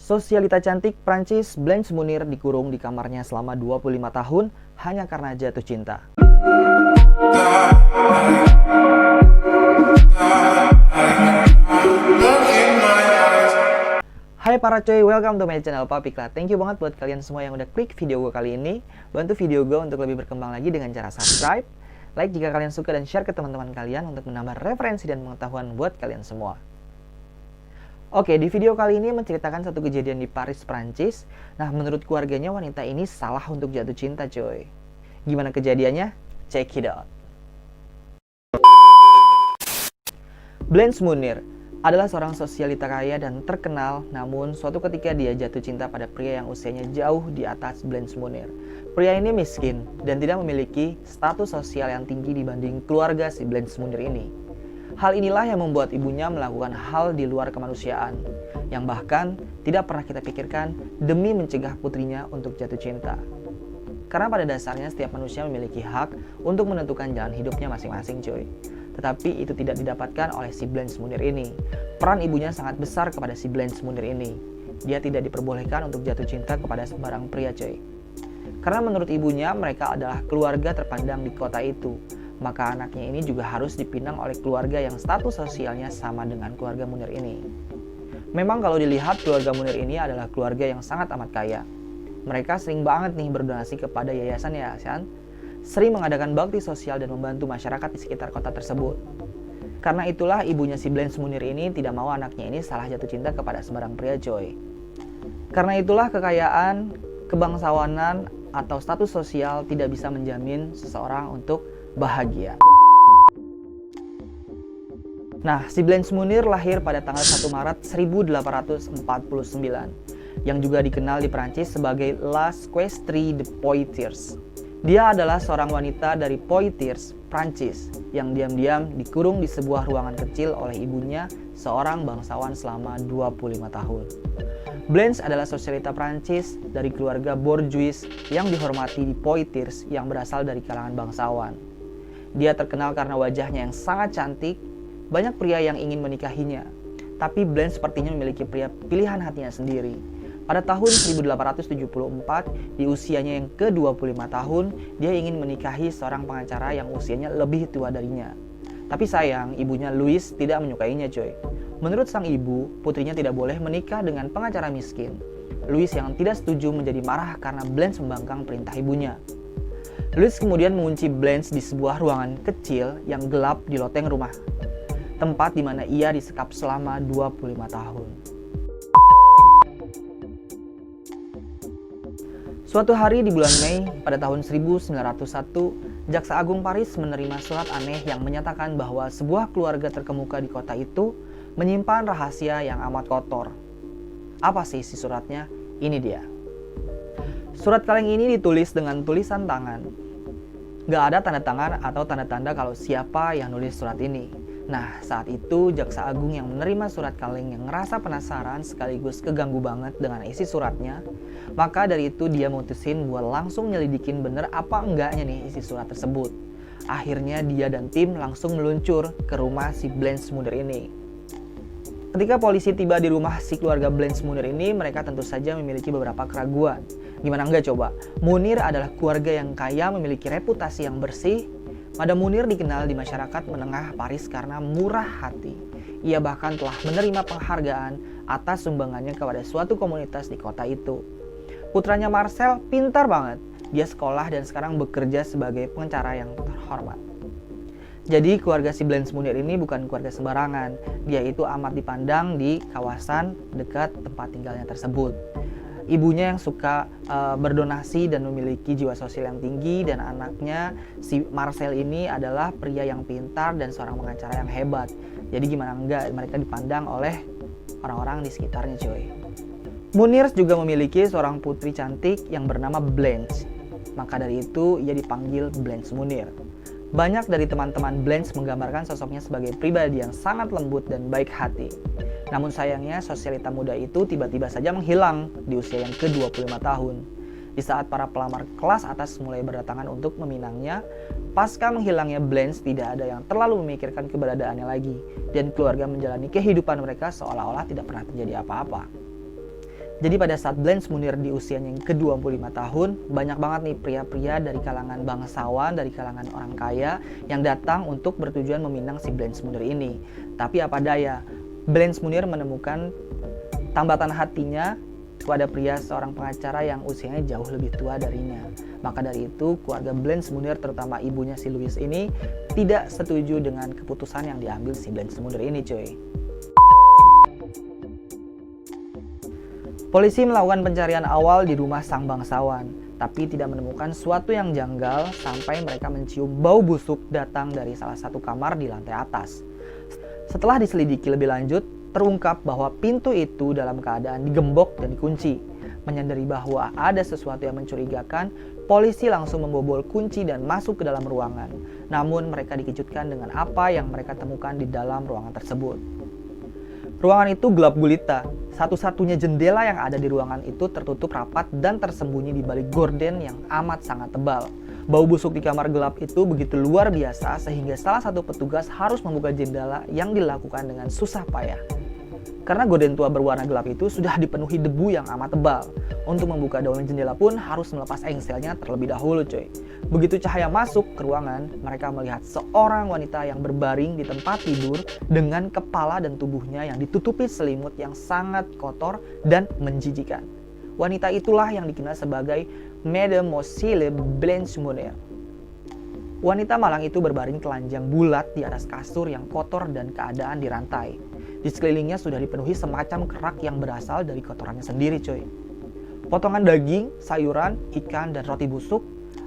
Sosialita cantik Prancis Blanche Munir dikurung di kamarnya selama 25 tahun hanya karena jatuh cinta. Hai para coy, welcome to my channel Papikla. Thank you banget buat kalian semua yang udah klik video gue kali ini. Bantu video gue untuk lebih berkembang lagi dengan cara subscribe, like jika kalian suka, dan share ke teman-teman kalian untuk menambah referensi dan pengetahuan buat kalian semua. Oke, di video kali ini menceritakan satu kejadian di Paris, Prancis. Nah, menurut keluarganya wanita ini salah untuk jatuh cinta, coy. Gimana kejadiannya? Check it out. Blanche Munir adalah seorang sosialita kaya dan terkenal, namun suatu ketika dia jatuh cinta pada pria yang usianya jauh di atas Blanche Munir. Pria ini miskin dan tidak memiliki status sosial yang tinggi dibanding keluarga si Blanche Munir ini. Hal inilah yang membuat ibunya melakukan hal di luar kemanusiaan, yang bahkan tidak pernah kita pikirkan demi mencegah putrinya untuk jatuh cinta. Karena pada dasarnya setiap manusia memiliki hak untuk menentukan jalan hidupnya masing-masing, cuy. Tetapi itu tidak didapatkan oleh si Blanche Munir ini. Peran ibunya sangat besar kepada si Blanche Munir ini. Dia tidak diperbolehkan untuk jatuh cinta kepada sembarang pria, cuy. Karena menurut ibunya mereka adalah keluarga terpandang di kota itu. Maka anaknya ini juga harus dipinang oleh keluarga yang status sosialnya sama dengan keluarga Munir ini. Memang kalau dilihat keluarga Munir ini adalah keluarga yang sangat amat kaya. Mereka sering banget nih berdonasi kepada yayasan-yayasan, sering mengadakan bakti sosial dan membantu masyarakat di sekitar kota tersebut. Karena itulah ibunya si Blanche Munir ini tidak mau anaknya ini salah jatuh cinta kepada sembarang pria, coy. Karena itulah kekayaan, kebangsawanan, atau status sosial tidak bisa menjamin seseorang untuk bahagia. Nah, si Blanche Munir lahir pada tanggal 1 Maret 1849 yang juga dikenal di Prancis sebagai La Squestrie de Poitiers. Dia adalah seorang wanita dari Poitiers, Prancis yang diam-diam dikurung di sebuah ruangan kecil oleh ibunya, seorang bangsawan selama 25 tahun. Blanche adalah sosialita Prancis dari keluarga bourgeois yang dihormati di Poitiers yang berasal dari kalangan bangsawan. Dia terkenal karena wajahnya yang sangat cantik, banyak pria yang ingin menikahinya. Tapi Blanche sepertinya memiliki pria pilihan hatinya sendiri. Pada tahun 1874, di usianya yang ke-25 tahun, dia ingin menikahi seorang pengacara yang usianya lebih tua darinya. Tapi sayang, ibunya Louise tidak menyukainya, coy. Menurut sang ibu, putrinya tidak boleh menikah dengan pengacara miskin. Louise yang tidak setuju menjadi marah karena Blanche membangkang perintah ibunya. Louise kemudian mengunci Blanche di sebuah ruangan kecil yang gelap di loteng rumah, tempat di mana ia disekap selama 25 tahun. Suatu hari di bulan Mei pada tahun 1901, Jaksa Agung Paris menerima surat aneh yang menyatakan bahwa sebuah keluarga terkemuka di kota itu menyimpan rahasia yang amat kotor. Apa sih isi suratnya? Ini dia. Surat kaleng ini ditulis dengan tulisan tangan. Gak ada tanda tangan atau tanda-tanda kalau siapa yang nulis surat ini. Nah, saat itu Jaksa Agung yang menerima surat kaleng yang ngerasa penasaran sekaligus keganggu banget dengan isi suratnya. Maka dari itu dia mutusin buat langsung nyelidikin bener apa enggaknya nih isi surat tersebut. Akhirnya dia dan tim langsung meluncur ke rumah si Blanche Munir ini. Ketika polisi tiba di rumah si keluarga Blanche Munir ini, mereka tentu saja memiliki beberapa keraguan. Gimana enggak coba? Munir adalah keluarga yang kaya, memiliki reputasi yang bersih. Madame Munir dikenal di masyarakat menengah Paris karena murah hati. Ia bahkan telah menerima penghargaan atas sumbangannya kepada suatu komunitas di kota itu. Putranya Marcel pintar banget. Dia sekolah dan sekarang bekerja sebagai pengacara yang terhormat. Jadi keluarga si Blanche Munir ini bukan keluarga sembarangan. Dia itu amat dipandang di kawasan dekat tempat tinggalnya tersebut. Ibunya yang suka berdonasi dan memiliki jiwa sosial yang tinggi, dan anaknya si Marcel ini adalah pria yang pintar dan seorang pengacara yang hebat. Jadi gimana enggak mereka dipandang oleh orang-orang di sekitarnya, coy. Munir juga memiliki seorang putri cantik yang bernama Blanche. Maka dari itu ia dipanggil Blanche Munir. Banyak dari teman-teman Blanche menggambarkan sosoknya sebagai pribadi yang sangat lembut dan baik hati. Namun sayangnya sosialita muda itu tiba-tiba saja menghilang di usia yang ke-25 tahun. Di saat para pelamar kelas atas mulai berdatangan untuk meminangnya, pasca menghilangnya Blanche tidak ada yang terlalu memikirkan keberadaannya lagi, dan keluarga menjalani kehidupan mereka seolah-olah tidak pernah terjadi apa-apa. Jadi pada saat Blanche Munir di usianya yang ke-25 tahun, banyak banget nih pria-pria dari kalangan bangsawan, dari kalangan orang kaya yang datang untuk bertujuan meminang si Blanche Munir ini. Tapi apa daya, Blanche Munir menemukan tambatan hatinya kepada pria seorang pengacara yang usianya jauh lebih tua darinya. Maka dari itu, keluarga Blanche Munir, terutama ibunya si Louis ini, tidak setuju dengan keputusan yang diambil si Blanche Munir ini, cuy. Polisi melakukan pencarian awal di rumah sang bangsawan, tapi tidak menemukan sesuatu yang janggal sampai mereka mencium bau busuk datang dari salah satu kamar di lantai atas. Setelah diselidiki lebih lanjut, terungkap bahwa pintu itu dalam keadaan digembok dan dikunci. Menyadari bahwa ada sesuatu yang mencurigakan, polisi langsung membobol kunci dan masuk ke dalam ruangan. Namun mereka dikejutkan dengan apa yang mereka temukan di dalam ruangan tersebut. Ruangan itu gelap gulita. Satu-satunya jendela yang ada di ruangan itu tertutup rapat dan tersembunyi di balik gorden yang amat sangat tebal. Bau busuk di kamar gelap itu begitu luar biasa sehingga salah satu petugas harus membuka jendela yang dilakukan dengan susah payah. Karena gorden tua berwarna gelap itu sudah dipenuhi debu yang amat tebal. Untuk membuka daun jendela pun harus melepas engselnya terlebih dahulu, coy. Begitu cahaya masuk ke ruangan, mereka melihat seorang wanita yang berbaring di tempat tidur dengan kepala dan tubuhnya yang ditutupi selimut yang sangat kotor dan menjijikan. Wanita itulah yang dikenal sebagai Mademoiselle Blanche Munir. Wanita malang itu berbaring telanjang bulat di atas kasur yang kotor dan keadaan dirantai. Di sekelilingnya sudah dipenuhi semacam kerak yang berasal dari kotorannya sendiri, coy. Potongan daging, sayuran, ikan, dan roti busuk.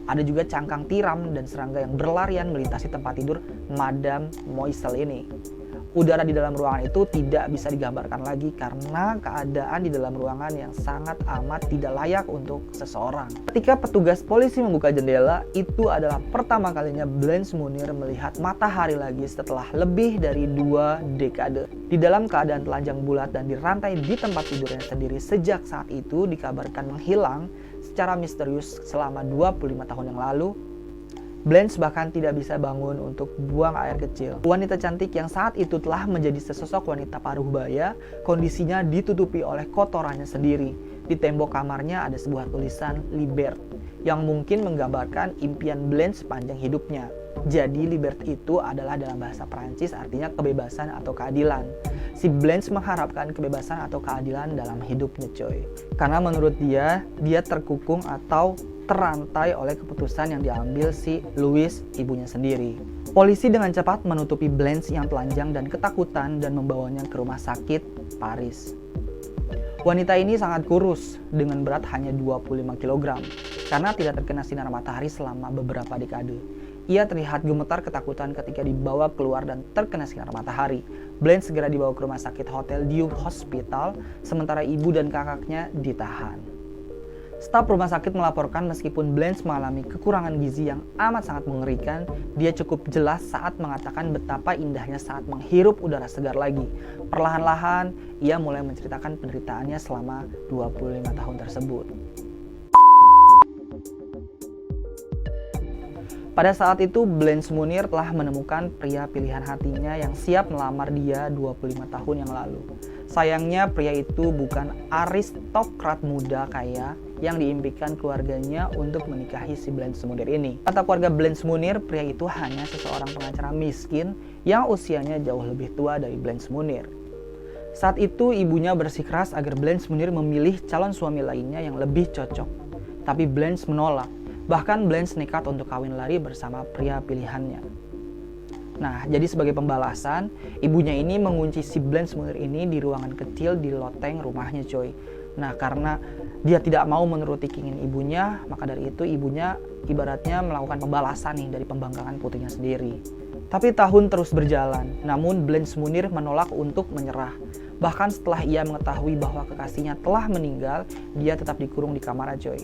Ada juga cangkang tiram dan serangga yang berlarian melintasi tempat tidur Madame Moiselle ini. Udara di dalam ruangan itu tidak bisa digambarkan lagi karena keadaan di dalam ruangan yang sangat amat tidak layak untuk seseorang. Ketika petugas polisi membuka jendela, itu adalah pertama kalinya Blanche Munir melihat matahari lagi setelah lebih dari 2 dekade. Di dalam keadaan telanjang bulat dan dirantai di tempat tidurnya sendiri sejak saat itu dikabarkan menghilang secara misterius selama 25 tahun yang lalu. Blanche bahkan tidak bisa bangun untuk buang air kecil. Wanita cantik yang saat itu telah menjadi sesosok wanita paruh baya, kondisinya ditutupi oleh kotorannya sendiri. Di tembok kamarnya ada sebuah tulisan Libert yang mungkin menggambarkan impian Blanche sepanjang hidupnya. Jadi Libert itu adalah dalam bahasa Perancis artinya kebebasan atau keadilan. Si Blanche mengharapkan kebebasan atau keadilan dalam hidupnya, coy. Karena menurut dia terkukung atau terantai oleh keputusan yang diambil si Louis, ibunya sendiri. Polisi dengan cepat menutupi Blanche yang telanjang dan ketakutan dan membawanya ke rumah sakit Paris. Wanita ini sangat kurus dengan berat hanya 25 kg karena tidak terkena sinar matahari selama beberapa dekade. Ia terlihat gemetar ketakutan ketika dibawa keluar dan terkena sinar matahari. Blanche segera dibawa ke rumah sakit Hotel Dieu Hospital, sementara ibu dan kakaknya ditahan. Staf rumah sakit melaporkan meskipun Blanche mengalami kekurangan gizi yang amat sangat mengerikan, dia cukup jelas saat mengatakan betapa indahnya saat menghirup udara segar lagi. Perlahan-lahan, ia mulai menceritakan penderitaannya selama 25 tahun tersebut. Pada saat itu, Blanche Munir telah menemukan pria pilihan hatinya yang siap melamar dia 25 tahun yang lalu. Sayangnya, pria itu bukan aristokrat muda kaya yang diimpikan keluarganya untuk menikahi si Blanche Munir ini. Kata keluarga Blanche Munir, pria itu hanya seseorang pengacara miskin yang usianya jauh lebih tua dari Blanche Munir. Saat itu, ibunya bersikeras agar Blanche Munir memilih calon suami lainnya yang lebih cocok. Tapi Blanche menolak. Bahkan Blanche nekat untuk kawin lari bersama pria pilihannya. Nah, jadi sebagai pembalasan, ibunya ini mengunci si Blanche Munir ini di ruangan kecil di loteng rumahnya, coy. Nah, karena dia tidak mau menuruti keinginan ibunya, maka dari itu ibunya ibaratnya melakukan pembalasan nih dari pembangkangan putrinya sendiri. Tapi tahun terus berjalan, namun Blanche Munir menolak untuk menyerah. Bahkan setelah ia mengetahui bahwa kekasihnya telah meninggal, dia tetap dikurung di kamarnya, coy.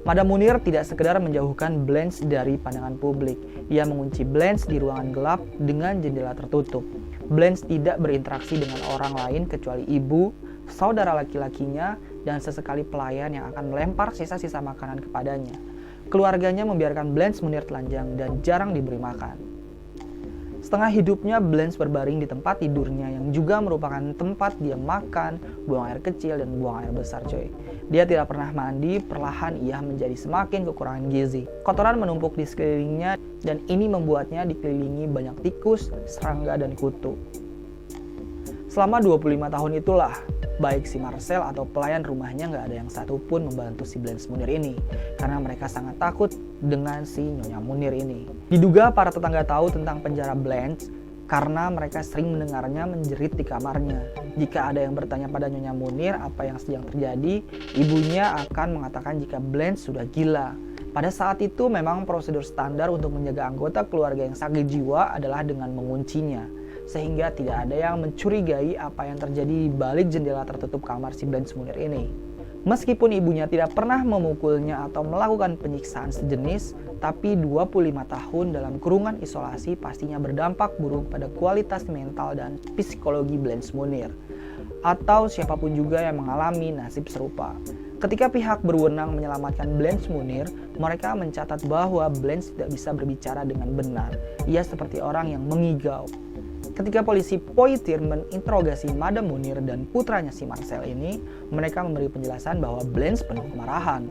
Madame Munir tidak sekedar menjauhkan Blanche dari pandangan publik. Dia mengunci Blanche di ruangan gelap dengan jendela tertutup. Blanche tidak berinteraksi dengan orang lain kecuali ibu, saudara laki-lakinya, dan sesekali pelayan yang akan melempar sisa-sisa makanan kepadanya. Keluarganya membiarkan Blanche Munir telanjang dan jarang diberi makan. Setengah hidupnya Blanche berbaring di tempat tidurnya yang juga merupakan tempat dia makan, buang air kecil, dan buang air besar coy. Dia tidak pernah mandi, perlahan ia menjadi semakin kekurangan gizi. Kotoran menumpuk di sekelilingnya dan ini membuatnya dikelilingi banyak tikus, serangga, dan kutu. Selama 25 tahun itulah, baik si Marcel atau pelayan rumahnya gak ada yang satupun membantu si Blanche Munir ini. Karena mereka sangat takut dengan si Nyonya Munir ini. Diduga para tetangga tahu tentang penjara Blanche karena mereka sering mendengarnya menjerit di kamarnya. Jika ada yang bertanya pada Nyonya Munir apa yang sedang terjadi, ibunya akan mengatakan jika Blanche sudah gila. Pada saat itu memang prosedur standar untuk menjaga anggota keluarga yang sakit jiwa adalah dengan menguncinya, sehingga tidak ada yang mencurigai apa yang terjadi di balik jendela tertutup kamar si Blanche Munir ini. Meskipun ibunya tidak pernah memukulnya atau melakukan penyiksaan sejenis, tapi 25 tahun dalam kurungan isolasi pastinya berdampak buruk pada kualitas mental dan psikologi Blanche Munir, atau siapapun juga yang mengalami nasib serupa. Ketika pihak berwenang menyelamatkan Blanche Munir, mereka mencatat bahwa Blanche tidak bisa berbicara dengan benar. Ia seperti orang yang mengigau. Ketika polisi Poitiers menginterogasi Madame Munir dan putranya si Marcel ini, mereka memberi penjelasan bahwa Blanche penuh kemarahan,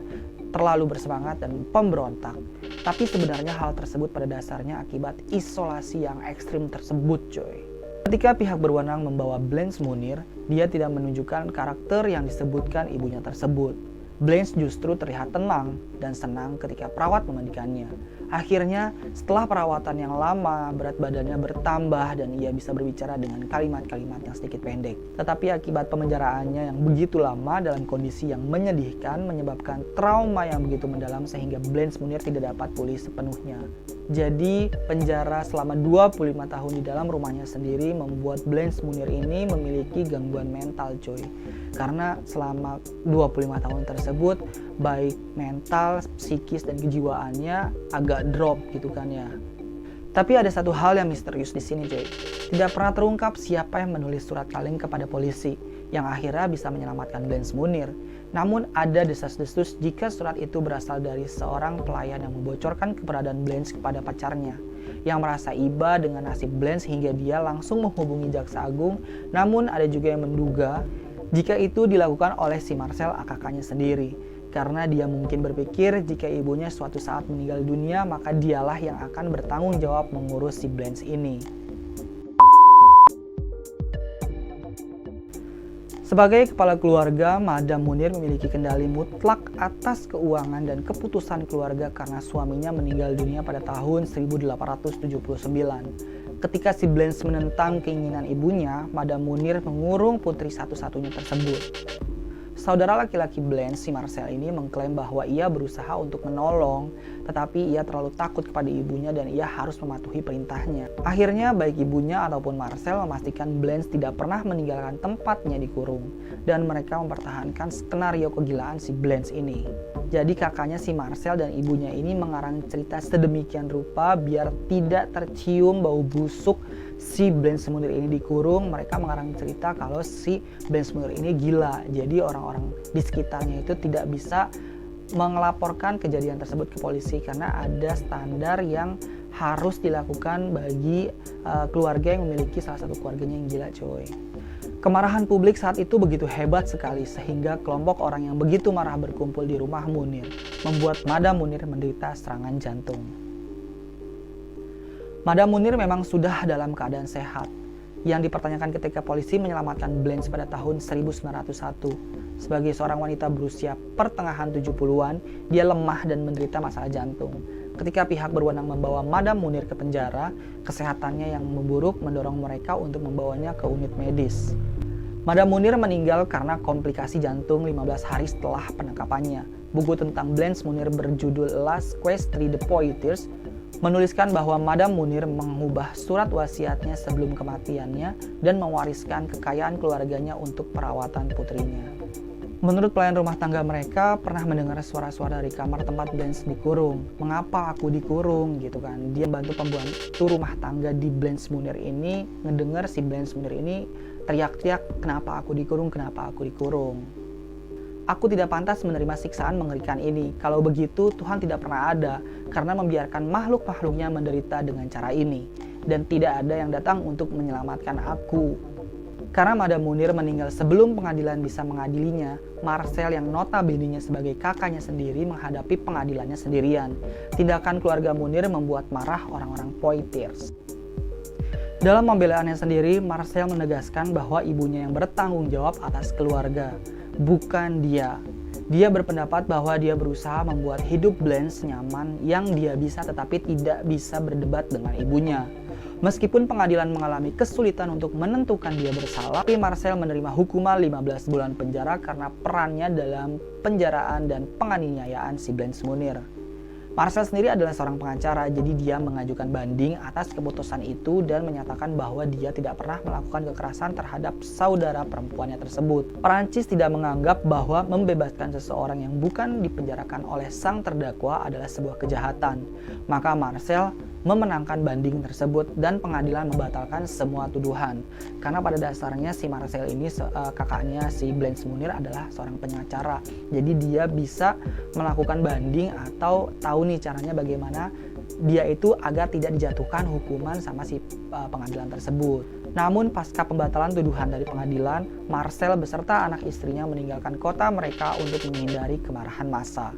terlalu bersemangat dan pemberontak. Tapi sebenarnya hal tersebut pada dasarnya akibat isolasi yang ekstrim tersebut coy. Ketika pihak berwenang membawa Blanche Munir, dia tidak menunjukkan karakter yang disebutkan ibunya tersebut. Blanche justru terlihat tenang dan senang ketika perawat memandikannya. Akhirnya, setelah perawatan yang lama, berat badannya bertambah dan ia bisa berbicara dengan kalimat-kalimat yang sedikit pendek. Tetapi akibat pemenjaraannya yang begitu lama dalam kondisi yang menyedihkan menyebabkan trauma yang begitu mendalam sehingga Blanche Munir tidak dapat pulih sepenuhnya. Jadi, penjara selama 25 tahun di dalam rumahnya sendiri membuat Blanche Munir ini memiliki gangguan mental coy. Karena selama 25 tahun tersebut, baik mental, psikis, dan kejiwaannya agak drop gitu kan ya. Tapi ada satu hal yang misterius di sini coy. Tidak pernah terungkap siapa yang menulis surat kaleng kepada polisi yang akhirnya bisa menyelamatkan Blanche Munir. Namun ada desas-desus jika surat itu berasal dari seorang pelayan yang membocorkan keberadaan Blanche kepada pacarnya, yang merasa iba dengan nasib Blanche hingga dia langsung menghubungi Jaksa Agung. Namun ada juga yang menduga jika itu dilakukan oleh si Marcel kakaknya sendiri, karena dia mungkin berpikir jika ibunya suatu saat meninggal dunia maka dialah yang akan bertanggung jawab mengurus si Blanche ini. Sebagai kepala keluarga, Madame Munir memiliki kendali mutlak atas keuangan dan keputusan keluarga karena suaminya meninggal dunia pada tahun 1879. Ketika si Blanche menentang keinginan ibunya, Madame Munir mengurung putri satu-satunya tersebut. Saudara laki-laki Blanche, si Marcel ini mengklaim bahwa ia berusaha untuk menolong, tetapi ia terlalu takut kepada ibunya dan ia harus mematuhi perintahnya. Akhirnya baik ibunya ataupun Marcel memastikan Blanche tidak pernah meninggalkan tempatnya dikurung, dan mereka mempertahankan skenario kegilaan si Blanche ini. Jadi kakaknya si Marcel dan ibunya ini mengarang cerita sedemikian rupa biar tidak tercium bau busuk si Blanche Munir ini dikurung. Mereka mengarang cerita kalau si Blanche Munir ini gila. Jadi orang-orang di sekitarnya itu tidak bisa melaporkan kejadian tersebut ke polisi karena ada standar yang harus dilakukan bagi keluarga yang memiliki salah satu keluarganya yang gila coy. Kemarahan publik saat itu begitu hebat sekali sehingga kelompok orang yang begitu marah berkumpul di rumah Munir, membuat Madame Munir menderita serangan jantung. Madame Munir memang sudah dalam keadaan sehat, yang dipertanyakan ketika polisi menyelamatkan Blanche pada tahun 1901. Sebagai seorang wanita berusia pertengahan 70-an, dia lemah dan menderita masalah jantung. Ketika pihak berwenang membawa Madame Munir ke penjara, kesehatannya yang memburuk mendorong mereka untuk membawanya ke unit medis. Madame Munir meninggal karena komplikasi jantung 15 hari setelah penangkapannya. Buku tentang Blanche Munir berjudul Last Quest de Poitiers menuliskan bahwa Madame Munir mengubah surat wasiatnya sebelum kematiannya dan mewariskan kekayaan keluarganya untuk perawatan putrinya. Menurut pelayan rumah tangga mereka pernah mendengar suara-suara dari kamar tempat Blanche dikurung. Mengapa aku dikurung gitu kan. Dia bantu pembantu rumah tangga di Blanche Munir ini ngedengar si Blanche Munir ini teriak-teriak, kenapa aku dikurung, kenapa aku dikurung. Aku tidak pantas menerima siksaan mengerikan ini. Kalau begitu Tuhan tidak pernah ada karena membiarkan makhluk-makhluknya menderita dengan cara ini. dan tidak ada yang datang untuk menyelamatkan aku. Karena Madam Munir meninggal sebelum pengadilan bisa mengadilinya, Marcel yang notabene sebagai kakaknya sendiri menghadapi pengadilannya sendirian. Tindakan keluarga Munir membuat marah orang-orang Poitiers. Dalam pembelaannya sendiri, Marcel menegaskan bahwa ibunya yang bertanggung jawab atas keluarga, bukan dia. Dia berpendapat bahwa dia berusaha membuat hidup Blanche nyaman yang dia bisa tetapi tidak bisa berdebat dengan ibunya. Meskipun pengadilan mengalami kesulitan untuk menentukan dia bersalah, tapi Marcel menerima hukuman 15 bulan penjara karena perannya dalam penjaraan dan penganiayaan si Blanche Munir. Marcel sendiri adalah seorang pengacara, jadi dia mengajukan banding atas keputusan itu dan menyatakan bahwa dia tidak pernah melakukan kekerasan terhadap saudara perempuannya tersebut. Perancis tidak menganggap bahwa membebaskan seseorang yang bukan dipenjarakan oleh sang terdakwa adalah sebuah kejahatan. Maka Marcel memenangkan banding tersebut dan pengadilan membatalkan semua tuduhan. Karena pada dasarnya si Marcel ini kakaknya si Blanche Munir adalah seorang pengacara. Jadi dia bisa melakukan banding atau tahu nih caranya bagaimana dia itu agar tidak dijatuhkan hukuman sama si pengadilan tersebut. Namun pasca pembatalan tuduhan dari pengadilan, Marcel beserta anak istrinya meninggalkan kota mereka untuk menghindari kemarahan massa.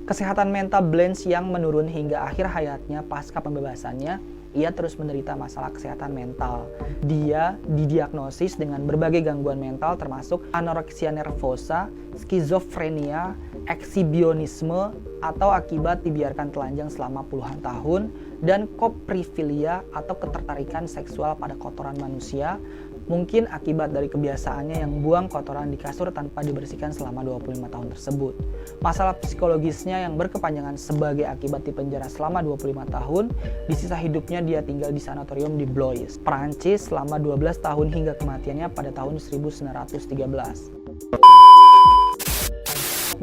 Kesehatan mental Blanche yang menurun hingga akhir hayatnya pasca pembebasannya, ia terus menderita masalah kesehatan mental. Dia didiagnosis dengan berbagai gangguan mental termasuk anoreksia nervosa, skizofrenia, ekshibionisme atau akibat dibiarkan telanjang selama puluhan tahun, dan koprifilia atau ketertarikan seksual pada kotoran manusia, mungkin akibat dari kebiasaannya yang buang kotoran di kasur tanpa dibersihkan selama 25 tahun tersebut. Masalah psikologisnya yang berkepanjangan sebagai akibat dipenjara selama 25 tahun, di sisa hidupnya dia tinggal di sanatorium di Blois, Prancis selama 12 tahun hingga kematiannya pada tahun 1913.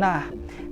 Nah,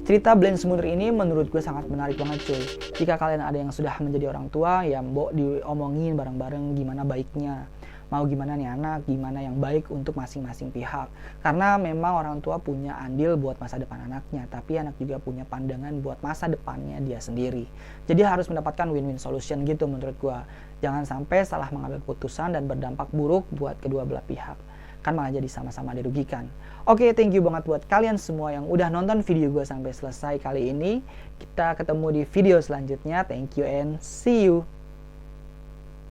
cerita Blanche Munir ini menurut gue sangat menarik banget cuy. Jika kalian ada yang sudah menjadi orang tua, ya mbok diomongin bareng-bareng gimana baiknya. Mau gimana nih anak, gimana yang baik untuk masing-masing pihak. Karena memang orang tua punya andil buat masa depan anaknya, tapi anak juga punya pandangan buat masa depannya dia sendiri. Jadi harus mendapatkan win-win solution gitu menurut gua. Jangan sampai salah mengambil keputusan dan berdampak buruk buat kedua belah pihak. Kan malah jadi sama-sama dirugikan. Oke, thank you banget buat kalian semua yang udah nonton video gue sampai selesai kali ini. Kita ketemu di video selanjutnya. Thank you and see you.